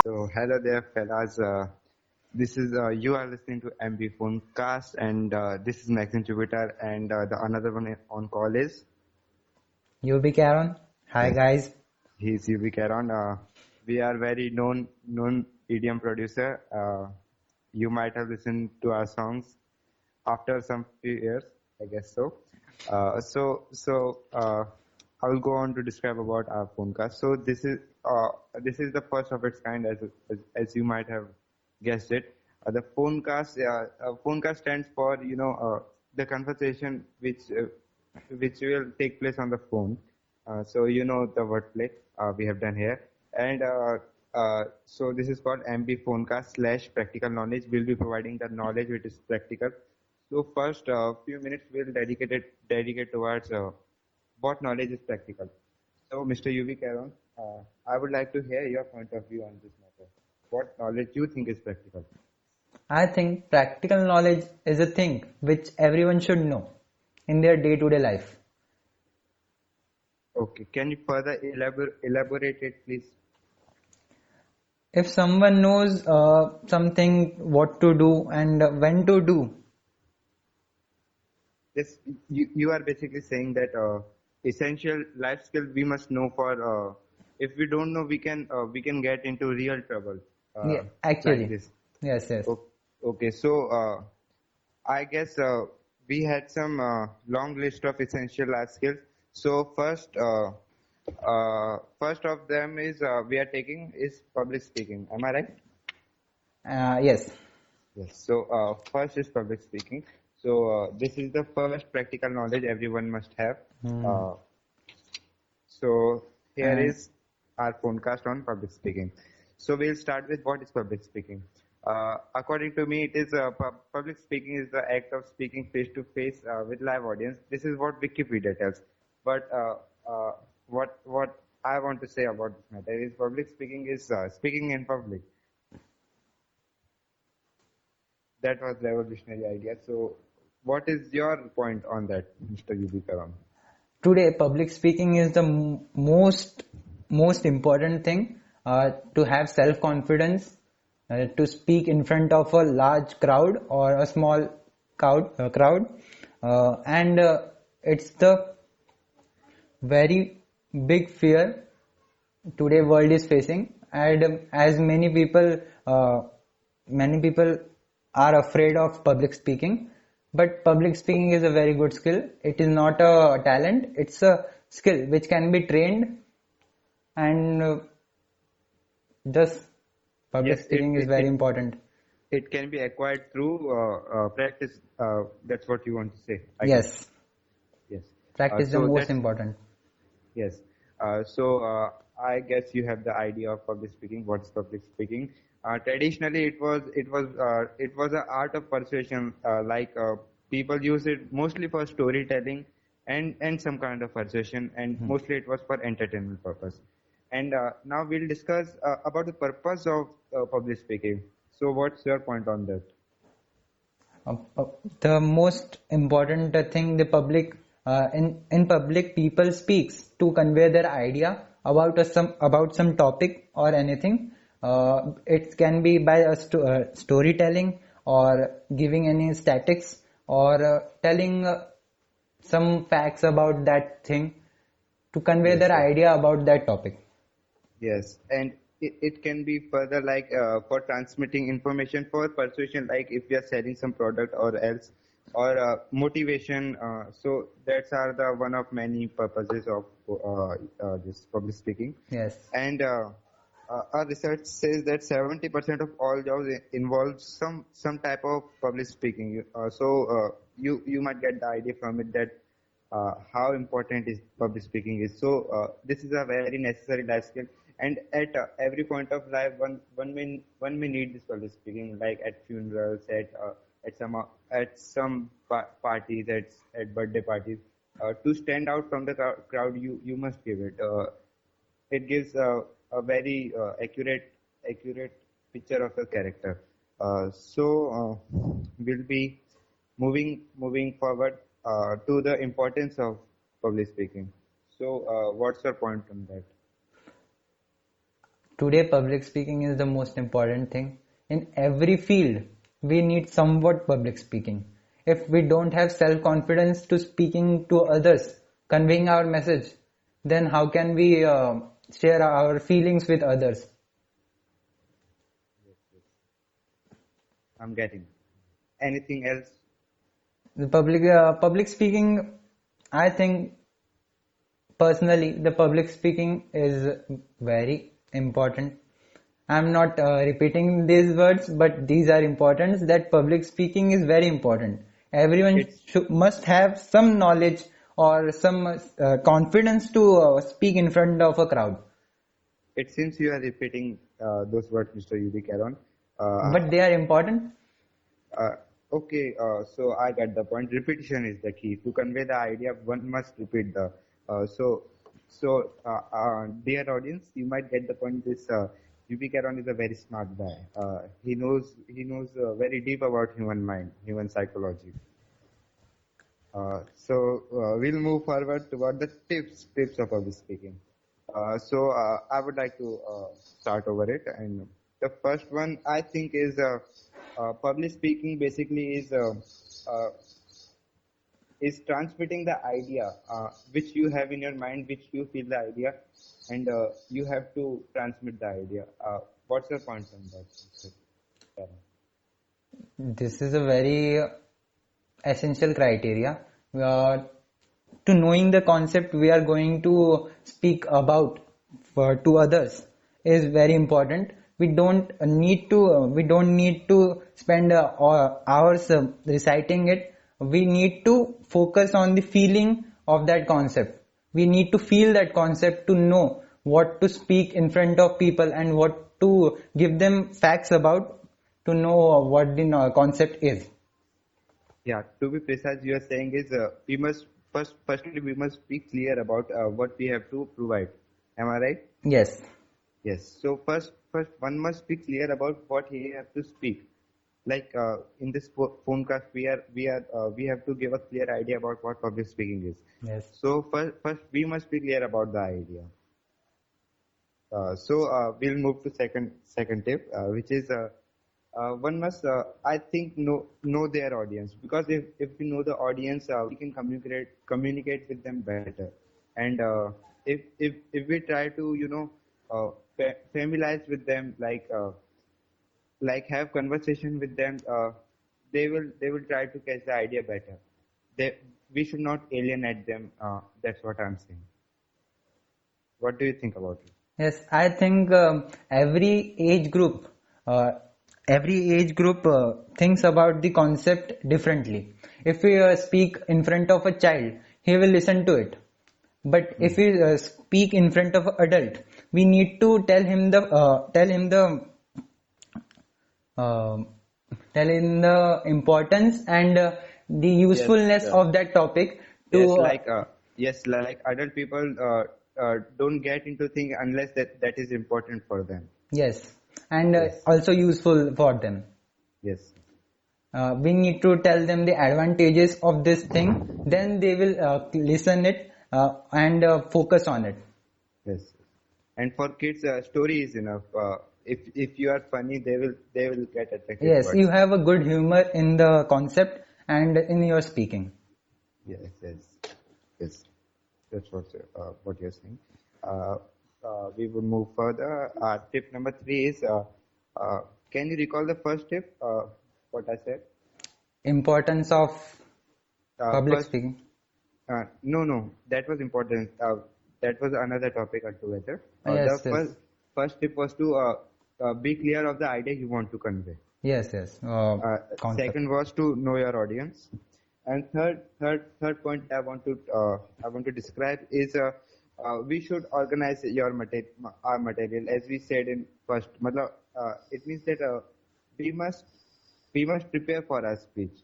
So hello there, fellas. This is you are listening to MB Phonecast, and this is Maxim Jupiter, and the another one on call is UB Charon. Hi yes, guys. he's UV Charon. We are very known EDM producer. You might have listened to our songs after some few years, I guess so. So I will go on to describe about our phonecast. So this is the first of its kind, as you might have guessed it. Phonecast stands for the conversation which will take place on the phone. So you know the wordplay we have done here, and so this is called MB Phonecast slash Practical Knowledge. We'll be providing the knowledge which is practical. So first, few minutes we'll dedicate towards what knowledge is practical. So Mr. UV Caron, I would like to hear your point of view on this matter. What knowledge you think is practical? I think practical knowledge is a thing which everyone should know in their day-to-day life. Okay, can you further elaborate it, please? If someone knows something, what to do and when to do. Yes, you are basically saying that essential life skill we must know for if we don't know we can get into real trouble uh, Yeah, like actually. this. Yes. O- Okay, so I guess we had some long list of essential life skills. So first of them is we are taking is public speaking. Am I right? Yes. Yes. So first is public speaking. So this is the first practical knowledge everyone must have. Hmm. Uh, so here And is our podcast on public speaking. So we'll start with what is public speaking. According to me, it is public speaking is the act of speaking face to face with live audience. This is what Wikipedia tells. But what I want to say about this matter is public speaking is speaking in public. That was revolutionary idea. So, what is your point on that, Mr. Yubi Karam? today, public speaking is the most important thing to have self-confidence, to speak in front of a large crowd or a small crowd, and it's the very big fear today world is facing, and as many people are afraid of public speaking, but public speaking is a very good skill. It is not a talent, it's a skill which can be trained, and thus public Yes, speaking is very important. it can be acquired through practice. That's what you want to say, I guess. Yes, Yes. practice the So most that's important. yes. So I guess you have the idea of public speaking. What's public speaking? Traditionally, it was an art of persuasion. People use it mostly for storytelling and some kind of persuasion, and Hmm. mostly it was for entertainment purpose. And now we'll discuss about the purpose of public speaking. So, what's your point on that? Uh, uh, the most important thing the public in public people speaks to convey their idea about some topic or anything. It can be by storytelling or giving any statics or telling some facts about that thing to convey Yes, their yes. idea about that topic. Yes, and it can be further like for transmitting information for persuasion, like if we are selling some product or else, or motivation. So that's are the one of many purposes of this public speaking. Yes. And our research says that 70% of all jobs involve some type of public speaking. You might get the idea from it that how important is public speaking is. So this is a very necessary life skill, and at every point of life, one may need this public speaking, like at funerals, at some parties, at birthday parties. To stand out from the crowd, you must give it. It gives a very accurate picture of the character. We'll be moving forward to the importance of public speaking. So, what's your point on that? Today, public speaking is the most important thing. In every field, we need somewhat public speaking. If we don't have self-confidence to speaking to others, conveying our message, then how can we share our feelings with others? I'm getting. Anything else? The public speaking, I think personally, the public speaking is very important. I'm not repeating these words, but these are important. That public speaking is very important. Everyone It's must have some knowledge or some confidence to speak in front of a crowd. it seems you are repeating those words, Mr. UB Caron. Uh, But they are important. uh, okay, so I get the point. Repetition is the key. To convey the idea, one must repeat the. Uh, so, dear audience, you might get the point. This UB Caron is a very smart guy. He knows very deep about human mind, human psychology. We'll move forward toward the tips of public speaking. I would like to start over it, and the first one I think is public speaking basically uh, is transmitting the idea which you have in your mind, which you feel the idea, and you have to transmit the idea. What's your point on that, Mr. Karan? This is a very essential criteria. Uh, to knowing the concept we are going to speak about to others is very important. We don't need to spend hours reciting it. We need to focus on the feeling of that concept. We need to feel that concept to know what to speak in front of people and what to give them facts about to know what the concept is. Yeah, to be precise, you are saying is we must firstly we must be clear about what we have to provide. Am I right? Yes, Yes. So first one must be clear about what he have to speak. Like in this phonecast, we have to give a clear idea about what public speaking is. yes. So first we must be clear about the idea. We'll move to second tip, which is one must I think know their audience, because if we know the audience, we can communicate with them better. And if we try to familiarize with them, like have conversation with them, they will try to catch the idea better. They We should not alienate them. That's what I'm saying. What do you think about it? Yes, I think uh, every age group thinks about the concept differently. If we speak in front of a child, he will listen to it. But if Hmm. we speak in front of an adult, we need to um tell him the importance and the Yes. usefulness of that topic to Yes, like adult people don't get into things unless that is important for them. yes, and Yes, also useful for them. yes, We need to tell them the advantages of this thing, then they will listen it and focus on it. yes. And for kids, story is enough. If you are funny, they will get attracted Yes, you towards. have a good humor in the concept and in your speaking. Yes, yes, yes. That's what you're saying. Uh, we will move further. Tip number three is, uh, can you recall the first tip? What I said? Importance of public First, speaking. no, that was important. That was another topic altogether. The Yes, yes, first tip was to be clear of the idea you want to convey. yes, yes. Concept. Second was to know your audience, and third point I want to describe is we should organize our material, as we said in first. It means that we must we must prepare for our speech.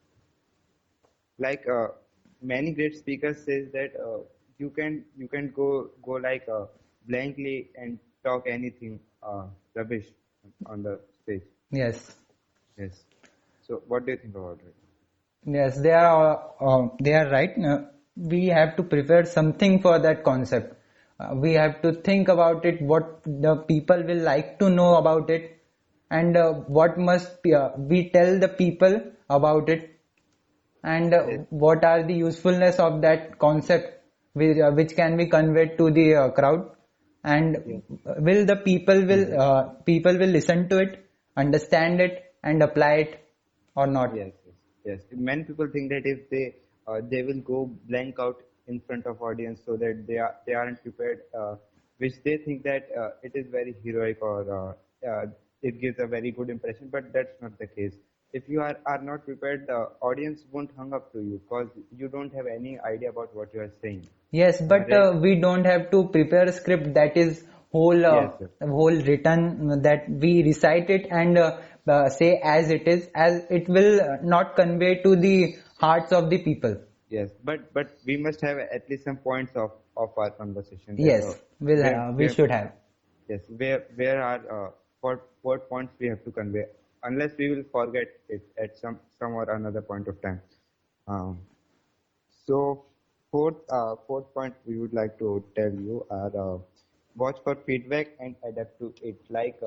Like many great speakers says that you can go like blankly and talk anything rubbish on the stage. Yes, Yes. So what do you think about it? yes. They are right. We have to prepare something for that concept. We have to think about it, what the people will like to know about it, and what must we tell the people about it, and Yes, what are the usefulness of that concept which can be conveyed to the crowd, and yes, will the people will listen to it, understand it, and apply it or not. yes, yes, yes. Many people think that if they will go blank out in front of audience so that they aren't prepared, which they think that it is very heroic or it gives a very good impression, but that's not the case. If you are not prepared, the audience won't hung up to you because you don't have any idea about what you are saying. Yes, but Right? we don't have to prepare a script that is Yes, yes. whole written, that we recite it and say as it is, as it will not convey to the hearts of the people. Yes, but we must have at least some points of our conversation that Yes, we where should have. yes where are what points we have to convey, unless we will forget it at some or another point of time. Um, so fourth point we would like to tell you are watch for feedback and adapt to it. Like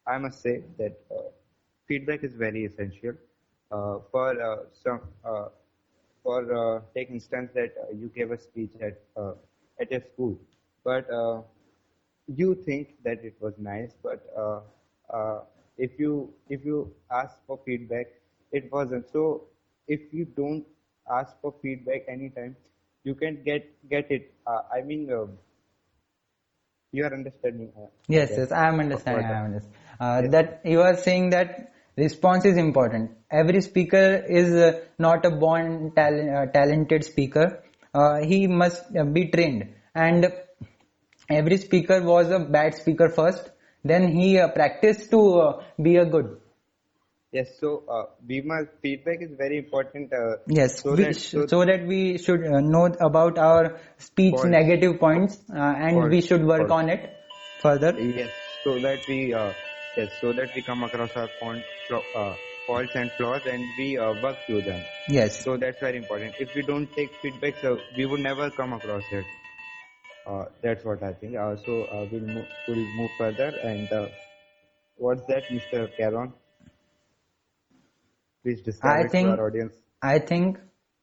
I must say that feedback is very essential for some. For take instance that you gave a speech at a school, but you think that it was nice, but if you ask for feedback, it wasn't. So if you don't ask for feedback anytime, you can get it. I mean, you are understanding, I Yes, guess, yes, I am understanding. what I am understanding. yes, That you are saying that response is important. Every speaker is not a born talented speaker. He must be trained. And every speaker was a bad speaker first. Then he practiced to be a good. yes. So we must feedback is very important. Yes, So that so so that we should know about our speech faults negative points, and we faults should work faults. on it further. Yes, so that we so that we come across our faults and flaws and we work through them. Yes. So that's very important. If we don't take feedback, so we would never come across it. That's what I think. We'll move further. And what's that, Mr. Caron? Please describe I it to our think audience. I think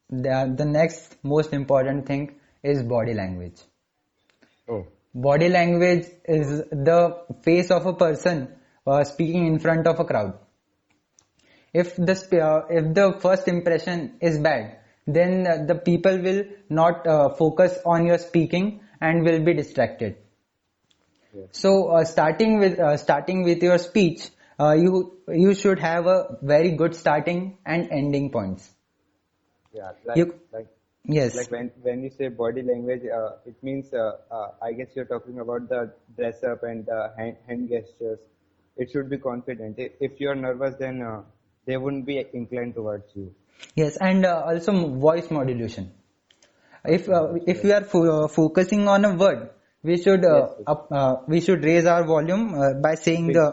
the next most important thing is body language. Oh, Body language is the face of a person speaking in front of a crowd. If the first impression is bad, then the people will not focus on your speaking and will be distracted. yes, So starting with your speech, you should have a very good starting and ending points. yeah. You yes. Like when you say body language, it means I guess you're talking about the dress up and the hand gestures. It should be confident. If you're nervous, then they wouldn't be inclined towards you. Yes, and also voice modulation. If Yes, we are focusing on a word, yes, yes. we should raise our volume by saying Big. the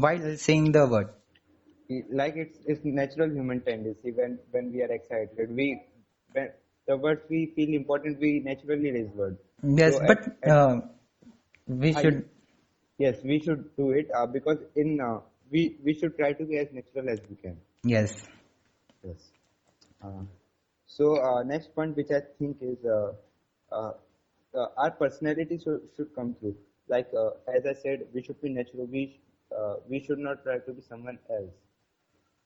while saying the word. Like it's natural human tendency when we are excited. When the words we feel important, we naturally raise words. Yes, So but we I should yes, we should do it because in we should try to be as natural as we can. yes. Yes. Uh, next point, which I think is uh, our personality should come through. Like as I said, we should be natural. We should not try to be someone else.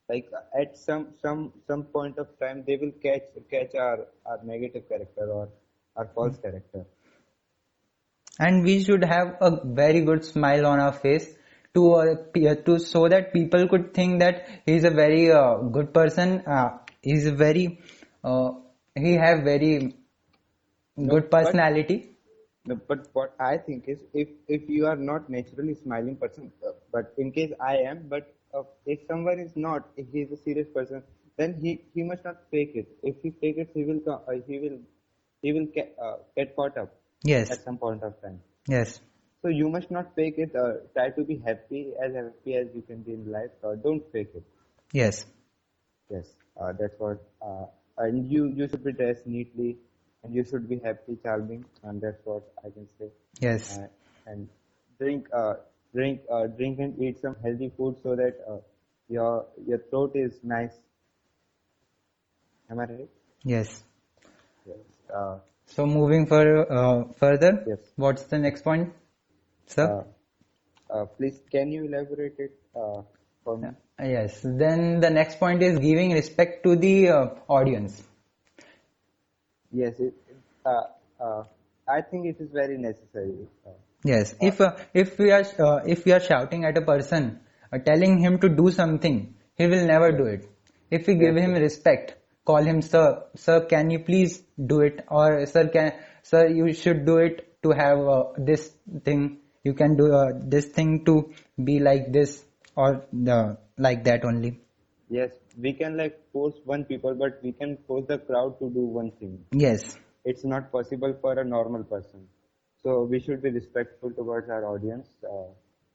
Like at some point of time, they will catch our negative character or our false character. And we should have a very good smile on our face to to so that people could think that he's a very good person. He's a very uh, he have very No, good personality. no, but what I think is if you are not naturally smiling person, but in case I am, but if someone is not, if he is a serious person, then he must not fake it. If he fake it, he will get caught up Yes, at some point of time. yes, So you must not fake it. Try to be happy as you can be in life. Don't fake it. yes. Yes, that's what. And you should be dressed neatly. and you should be happy, charming, and that's what I can say. Yes, Uh, and drink, drink and eat some healthy food so that your throat is nice. Am I right? yes. Yes. Uh, So moving further, yes. what's the next point, sir? Uh, please, can you elaborate it for me? Yes. Then the next point is giving respect to the audience. Yes. I think it is very necessary. Yes. Uh, If we are shouting at a person, telling him to do something, he will never yes. do it. If we give Yes. him Yes. respect, call him sir, sir, can you please do it? Or sir, you should do it to have this thing. You can do this thing to be like this or like that only. Yes. We can like force one people, but we can force the crowd to do one thing. Yes. It's not possible for a normal person. So we should be respectful towards our audience.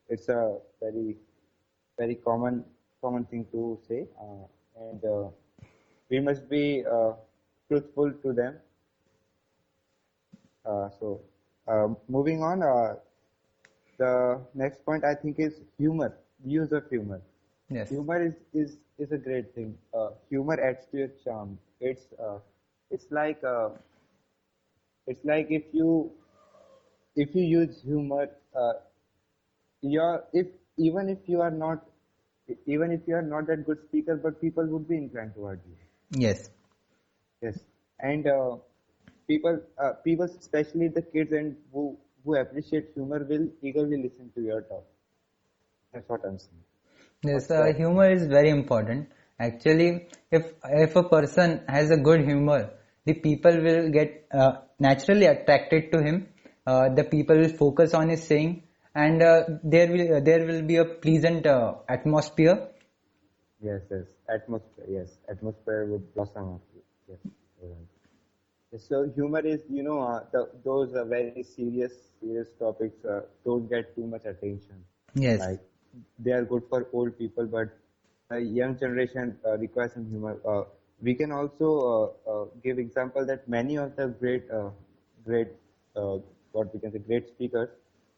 It's a very common thing to say, and we must be truthful to them. Moving on, the next point I think is humor, use of humor. Yes. Humor is a great thing. Humor adds to your charm. It's like uh, it's like if you use humor, if even if you are not even if you are not that good speaker, but people would be inclined toward you. Yes. Yes, and people, especially the kids and who appreciate humor, will eagerly listen to your talk. That's what I'm saying. Yes, What's the humor is very important. Actually, if a person has a good humor, the people will get naturally attracted to him. The people will focus on his saying, and there will be a pleasant atmosphere. yes, atmosphere, atmosphere would blossom up. Yes, right. So humor is, those are very serious topics don't get too much attention. Yes, Like they are good for old people, but the young generation requires some humor. We can also give example that many of the great, uh, what we can say, great speakers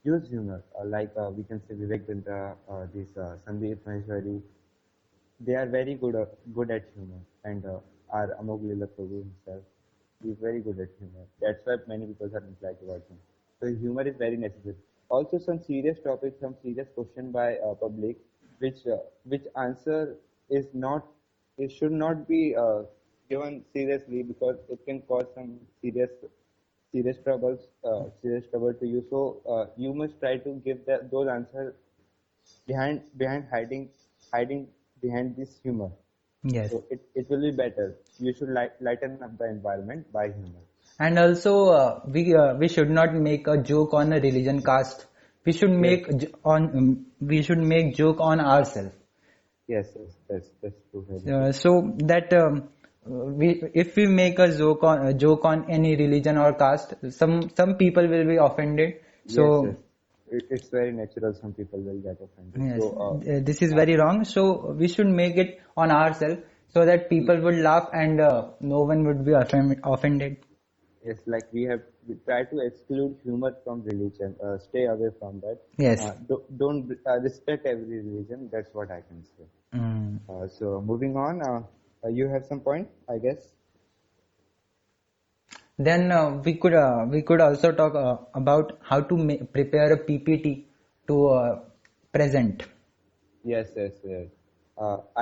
use humor. We can say Vivek Bindra, this Sandeep Maheshwari, they are very good at humor, and our Amog Lila Prabhu himself, he is very good at humor. That's why many people are inclined towards him. So humor is very necessary. Also, some serious topics, some serious question by public, which answer is not, it should not be given seriously because it can cause some serious trouble to you. So you must try to give those answers behind hiding behind this humor. yes. So it will be better. You should lighten up the environment by humor. And also, we should not make a joke on a religion caste. Yes, We should make joke on ourselves. yes, that's true. Very true. So that if we make a joke on any religion or caste, some people will be offended. Yes. So It's very natural. Some people will get offended. yes, So this is uh, very wrong. So we should make it on ourselves so that people would laugh and no one would be offended. it's like we try to exclude humor from religion. Stay away from that. Yes. Don't respect every religion. That's what I can say. Mm. So moving on. You have some point, I guess. Then we could also talk about how to prepare a PPT to present. Yes.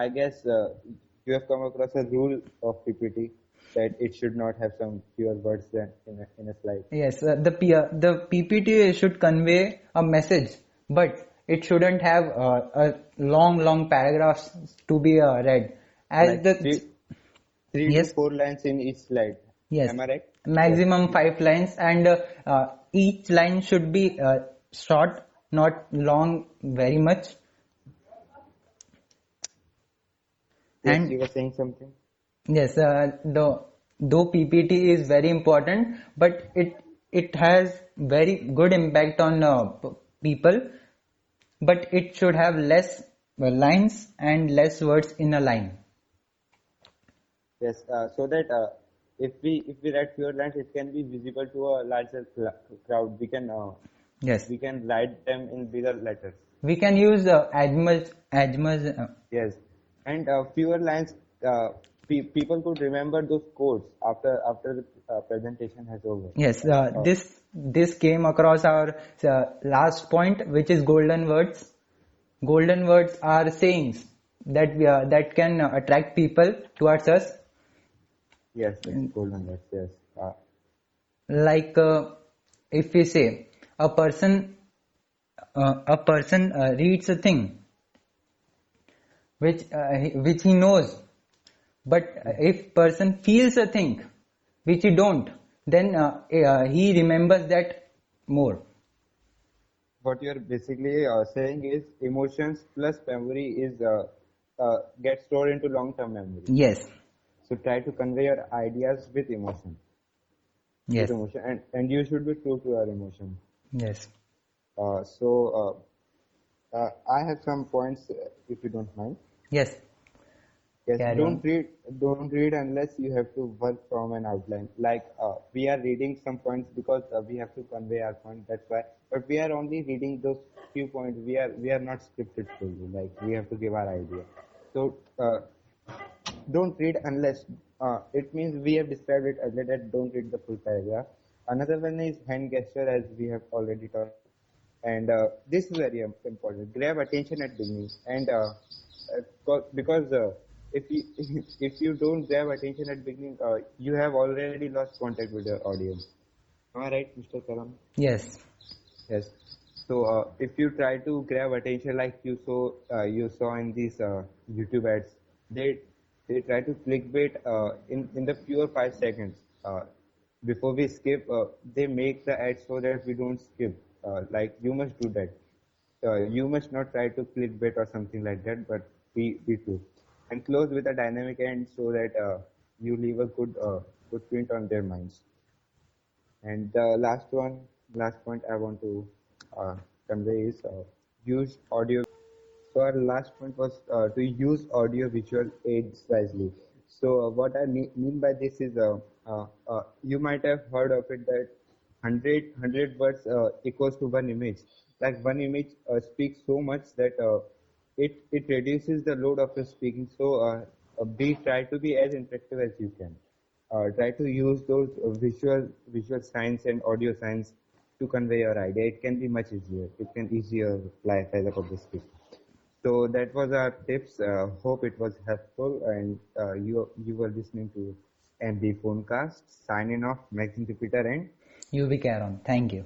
I guess you have come across a rule of PPT that it should not have some fewer words than in a slide. Yes, the PPT should convey a message, but it shouldn't have a long paragraphs to be read. As Like the three to yes, four lines in each slide. yes, Am I right? Yes. maximum 5 lines, and each line should be short, not long very much. Yes, And you were saying something. yes, though PPT is very important, but it has very good impact on people, but it should have less lines and less words in a line. Yes. So that if we write fewer lines, it can be visible to a larger crowd. Yes. We can write them in bigger letters. We can use as much. Yes, and fewer lines. Uh, People could remember those codes after the presentation has over. Yes, Like this came across our last point, which is golden words. Golden words are sayings that can attract people towards us. yes, yes, golden words. Yes, Like if we say a person reads a thing which he knows, but if person feels a thing which he don't, then he remembers that more. what you're basically saying is emotions plus memory is get stored into long-term memory. Yes, So try to convey your ideas with yes, emotion, and you should be true to your emotion. yes, I have some points, if you don't mind. yes. Yes, Carry on. don't read unless you have to work from an outline. Like we are reading some points because we have to convey our point. That's why. But we are only reading those few points. We are not scripted fully. Like we have to give our idea. So don't read unless it means we have described it earlier that don't read the full paragraph. Another one is hand gesture, as we have already talked, and this is very important. Grab attention at beginning, and because if you if you don't grab attention at beginning, you have already lost contact with your audience. Am I right, Mr. Karam? Yes, Yes. So if you try to grab attention like you saw in these YouTube ads, they they try to clickbait in the pure 5 seconds. Before we skip, they make the ad so that we don't skip. Like you must do that. You must not try to clickbait or something like that, but be true. And close with a dynamic end so that you leave a good print on their minds. And the last point I want to uh, convey is use audio. So our last point was to use audio visual aids wisely. So what I mean by this is you might have heard of it that 100 words equals to one image. Like one image speaks so much that it reduces the load of your speaking. So be try to be as interactive as you can. Try to use those visual signs and audio signs to convey your idea. It can be much easier. It can easier life as a public speaker. So that was our tips. Hope it was helpful, and you were listening to MB Phonecast. Signing off, Maxim Repeater, and you be Charon. Thank you.